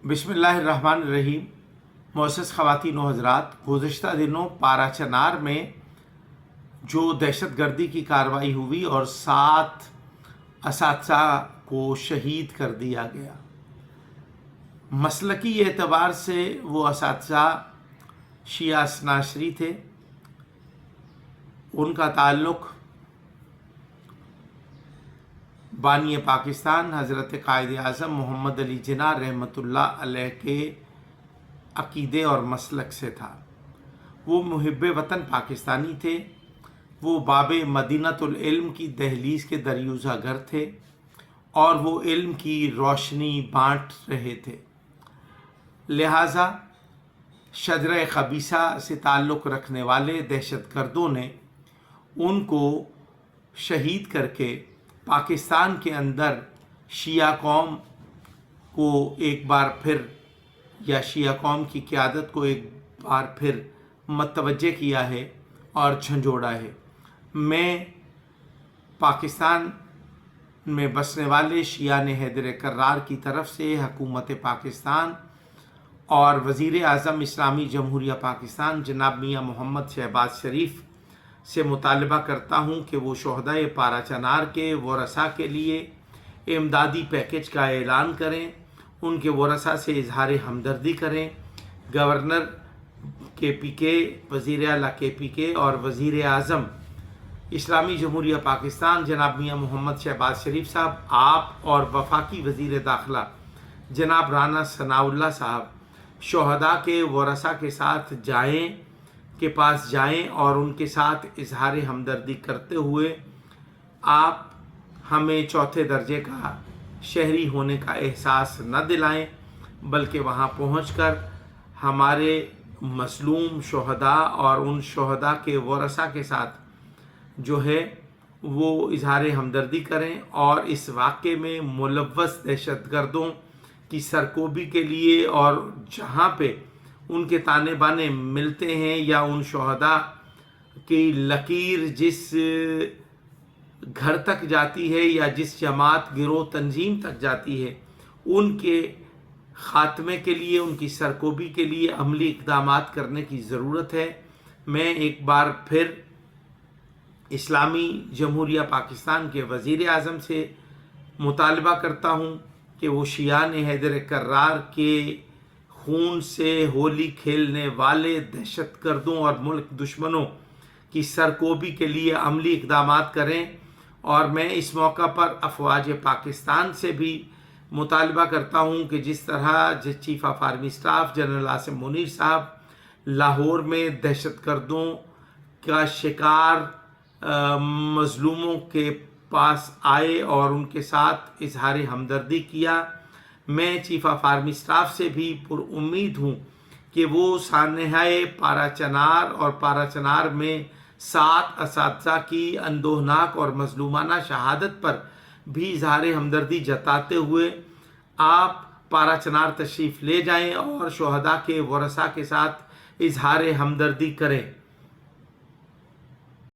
बिस्मिल्लाहिर्रहमानिर्रहीम। मोअज़्ज़ज़ ख़वातीन व हज़रात, गुज़िश्ता दिनों पारा चनार में जो दहशत गर्दी की कार्रवाई हुई और 7 असातिज़ा को शहीद कर दिया गया। मसलकी एतबार से वो असातिज़ा शिया असनाशरी थे। उनका ताल्लुक़ बानी पाकिस्तान हज़रत कायद आज़म मोहम्मद अली जिन्ना रहमतुल्लाह अलैह के अक़ीदे और मसलक से था। वो मुहिब्बे वतन पाकिस्तानी थे। वो बाबे मदीनतुल इल्म की दहलीज़ के दरियूज़ा घर थे और वो इल्म की रोशनी बाँट रहे थे। लिहाजा शजर खबीसा से ताल्लुक़ रखने वाले दहशत गर्दों ने उनको शहीद करके पाकिस्तान के अंदर शिया कौम को एक बार फिर या शिया कौम की क़यादत को एक बार फिर मतवज्जे किया है और झंझोड़ा है। मैं पाकिस्तान में बसने वाले शियान हैदर कर्रार की तरफ से हुकूमत पाकिस्तान और वज़ीर आज़म इस्लामी जमहूरिया पाकिस्तान जनाब मियाँ मोहम्मद शहबाज शरीफ से मुतालबा करता हूँ कि वो शोहदाए पारा चनार के वरसा के लिए इमदादी पैकेज का ऐलान करें, उनके वरसा से इजहार हमदर्दी करें। गवर्नर KPK, वज़ीर आला KPK और वज़ीर आज़म इस्लामी जमहूरिया पाकिस्तान जनाब मियाँ मोहम्मद शहबाज शरीफ साहब, आप और वफाकी वज़ीर दाखिला जनाब राना सनाउल्लाह साहब शोहदा के वरसा के साथ जाएं और उनके साथ इजहार हमदर्दी करते हुए आप हमें चौथे दर्जे का शहरी होने का एहसास न दिलाएं, बल्कि वहां पहुंचकर हमारे मज़लूम शोहदा और उन शोहदा के वरसा के साथ जो है वो इजहार हमदर्दी करें और इस वाक़े में मुलव्वस दहशतगर्दों की सरकोबी के लिए और जहाँ पे उनके ताने बाने मिलते हैं या उन शोहदा की लकीर जिस घर तक जाती है या जिस जमात गिरोह तंजीम तक जाती है, उनके ख़ात्मे के लिए, उनकी सरकोबी के लिए अमली इक़दामात करने की ज़रूरत है। मैं एक बार फिर इस्लामी जमहूरिया पाकिस्तान के वज़ीर आज़म से मुतालबा करता हूँ कि वो शियान हैदर कर्रार के खून से होली खेलने वाले दहशतगर्दों और मुल्क दुश्मनों की सरकोबी के लिए अमली इक़दामात करें। और मैं इस मौका पर अफवाज पाकिस्तान से भी मुतालबा करता हूँ कि जिस तरह chief of army staff general Asim Munir साहब लाहौर में दहशतगर्दों का शिकार मज़लूमों के पास आए और उनके साथ इजहार हमदर्दी किया, मैं चीफ ऑफ आर्मी स्टाफ से भी पुरुम्मीद हूँ कि वो सानहाए पारा चनार और पारा चनार में 7 असातिज़ा की अंदोहनाक और मज़लूमाना शहादत पर भी इजहार हमदर्दी जताते हुए आप पारा चनार तशरीफ़ ले जाएं और शोहदा के वरसा के साथ इजहार हमदर्दी करें।